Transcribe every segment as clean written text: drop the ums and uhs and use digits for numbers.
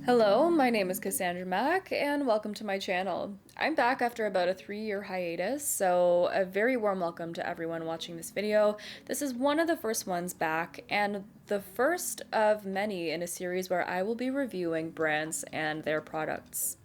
Hello, my name is Cassandra Mack, and welcome to my channel. I'm back after about a 3-year hiatus, so a very warm welcome to everyone watching this video. This is one of the first ones back, and the first of many in a series where I will be reviewing brands and their products.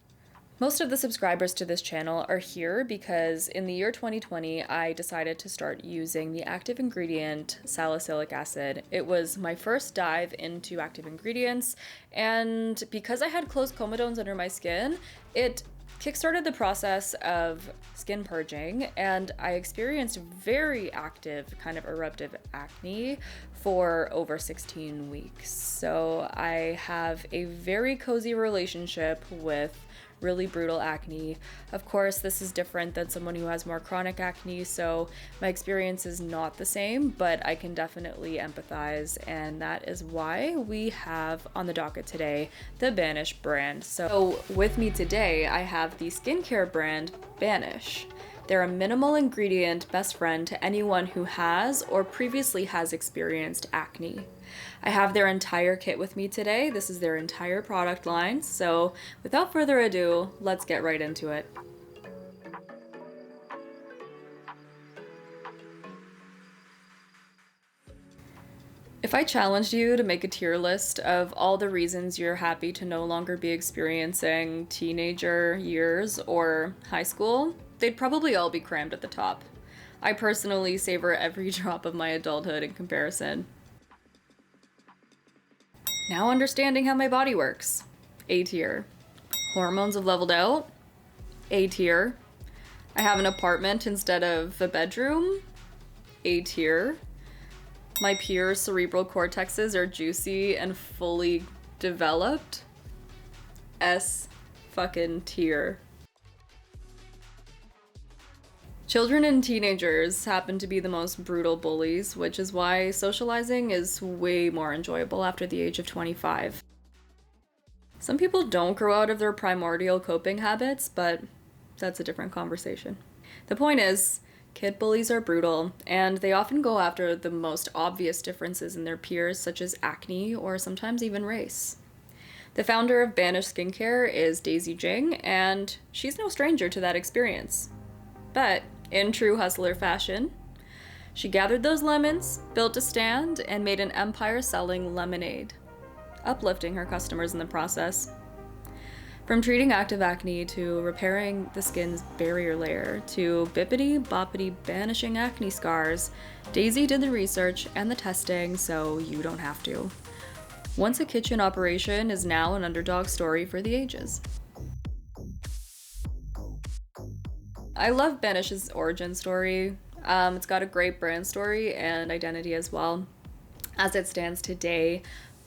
Most of the subscribers to this channel are here because in the year 2020, I decided to start using the active ingredient salicylic acid. It was my first dive into active ingredients, and because I had closed comedones under my skin, it kickstarted the process of skin purging, and I experienced very active, kind of eruptive acne for over 16 weeks. So I have a very cozy relationship with really brutal acne. Of course, this is different than someone who has more chronic acne, so my experience is not the same, but I can definitely empathize, and that is why we have on the docket today the Banish brand. So with me today, I have the skincare brand Banish. They're a minimal ingredient best friend to anyone who has or previously has experienced acne. I have their entire kit with me today. This is their entire product line. So without further ado, let's get right into it. If I challenged you to make a tier list of all the reasons you're happy to no longer be experiencing teenager years or high school, they'd probably all be crammed at the top. I personally savor every drop of my adulthood in comparison. Now understanding how my body works, A tier. Hormones have leveled out, A tier. I have an apartment instead of a bedroom, A tier. My pure cerebral cortexes are juicy and fully developed, S fucking tier. Children and teenagers happen to be the most brutal bullies, which is why socializing is way more enjoyable after the age of 25. Some people don't grow out of their primordial coping habits, but that's a different conversation. The point is, kid bullies are brutal, and they often go after the most obvious differences in their peers, such as acne or sometimes even race. The founder of Banish Skincare is Daisy Jing, and she's no stranger to that experience. But in true hustler fashion, she gathered those lemons, built a stand, and made an empire selling lemonade, uplifting her customers in the process. From treating active acne to repairing the skin's barrier layer to bippity-boppity banishing acne scars, Daisy did the research and the testing so you don't have to. Once a kitchen operation is now an underdog story for the ages. I love Banish's origin story. It's got a great brand story and identity as well. As it stands today,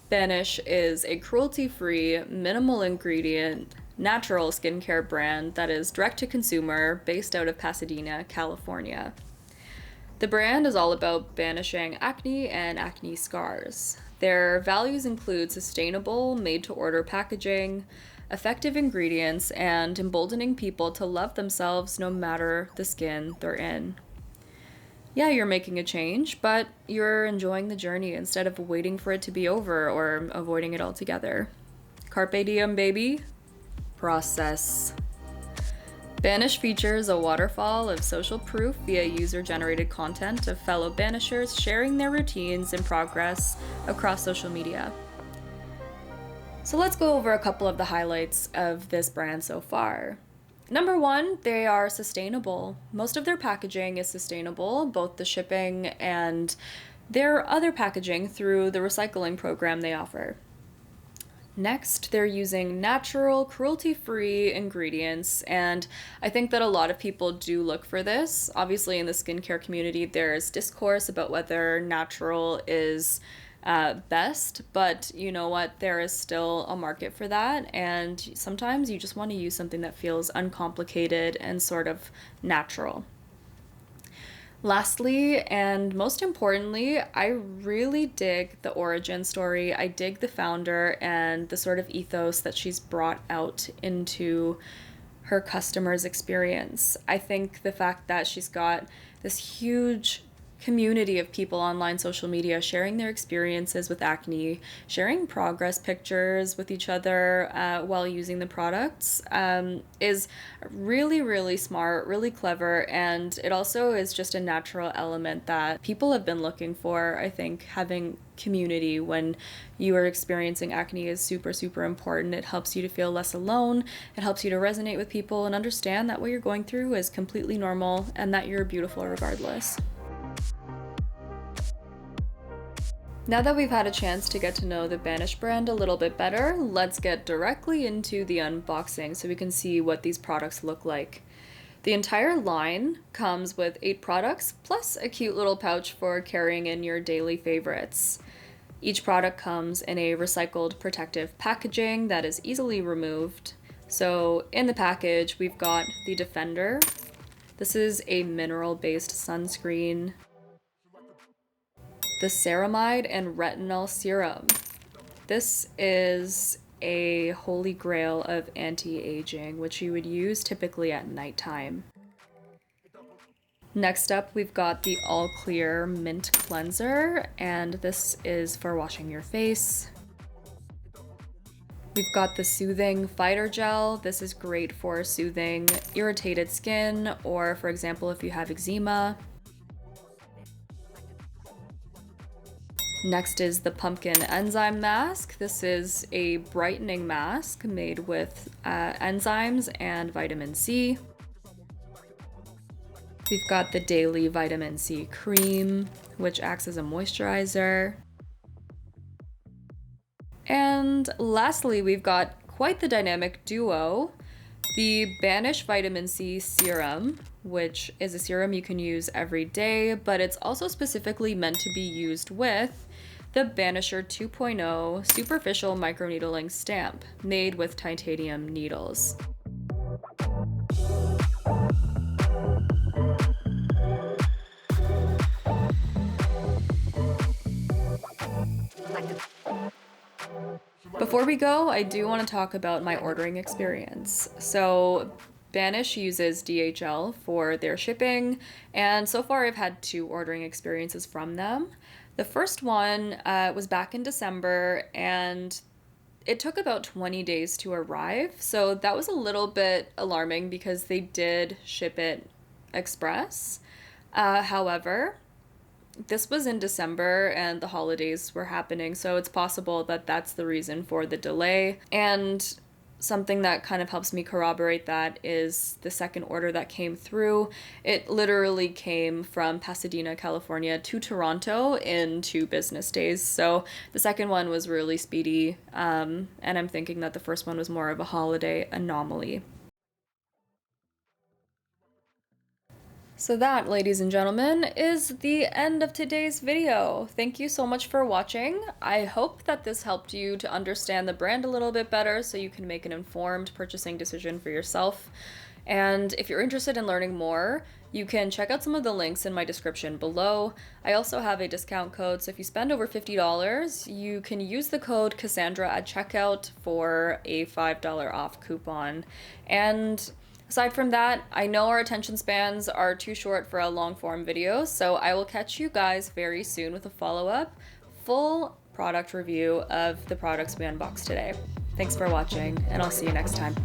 Banish is a cruelty-free, minimal ingredient, natural skincare brand that is direct-to-consumer based out of Pasadena, California. The brand is all about banishing acne and acne scars. Their values include sustainable, made-to-order packaging, effective ingredients, and emboldening people to love themselves no matter the skin they're in. Yeah, you're making a change, but you're enjoying the journey instead of waiting for it to be over or avoiding it altogether. Carpe diem, baby. Process. Banish features a waterfall of social proof via user-generated content of fellow Banishers sharing their routines and progress across social media. So let's go over a couple of the highlights of this brand so far. Number one, they are sustainable. Most of their packaging is sustainable, both the shipping and their other packaging through the recycling program they offer. Next, they're using natural, cruelty-free ingredients, and I think that a lot of people do look for this. Obviously, in the skincare community, there's discourse about whether natural is best, but you know what, there is still a market for that, and sometimes you just want to use something that feels uncomplicated and sort of natural. Lastly, and most importantly, I really dig the origin story. I dig the founder and the sort of ethos that she's brought out into her customers' experience. I think the fact that she's got this huge community of people online, social media, sharing their experiences with acne, sharing progress pictures with each other while using the products is really, really smart, really clever, and it also is just a natural element that people have been looking for. I think having community when you are experiencing acne is super, super important. It helps you to feel less alone. It helps you to resonate with people and understand that what you're going through is completely normal and that you're beautiful regardless. Now that we've had a chance to get to know the Banish brand a little bit better, let's get directly into the unboxing so we can see what these products look like. The entire line comes with 8 products, plus a cute little pouch for carrying in your daily favorites. Each product comes in a recycled protective packaging that is easily removed. So in the package, we've got the Defender. This is a mineral-based sunscreen. The ceramide and retinol serum. This is a holy grail of anti-aging, which you would use typically at nighttime. Next up, we've got the All Clear Mint Cleanser, and this is for washing your face. We've got the Soothing Fighter Gel. This is great for soothing irritated skin, or for example, if you have eczema. Next is the Pumpkin Enzyme Mask. This is a brightening mask made with enzymes and vitamin C. We've got the Daily Vitamin C Cream, which acts as a moisturizer. And lastly, we've got quite the dynamic duo, the Banish Vitamin C Serum, which is a serum you can use every day, but it's also specifically meant to be used with the Banisher 2.0 superficial microneedling stamp made with titanium needles. Before we go, I do want to talk about my ordering experience. So Banish uses DHL for their shipping, and so far I've had 2 ordering experiences from them. The first one was back in December, and it took about 20 days to arrive, so that was a little bit alarming because they did ship it express. However, this was in December and the holidays were happening, so it's possible that that's the reason for the delay. And something that kind of helps me corroborate that is the second order that came through. It literally came from Pasadena, California to Toronto in 2 business days. So the second one was really speedy, and I'm thinking that the first one was more of a holiday anomaly. So that, ladies and gentlemen, is the end of today's video. Thank you so much for watching. I hope that this helped you to understand the brand a little bit better so you can make an informed purchasing decision for yourself. And if you're interested in learning more, you can check out some of the links in my description below. I also have a discount code, so if you spend over $50, you can use the code Cassandra at checkout for a $5 off coupon. And aside from that, I know our attention spans are too short for a long form video, so I will catch you guys very soon with a follow-up, full product review of the products we unboxed today. Thanks for watching, and I'll see you next time.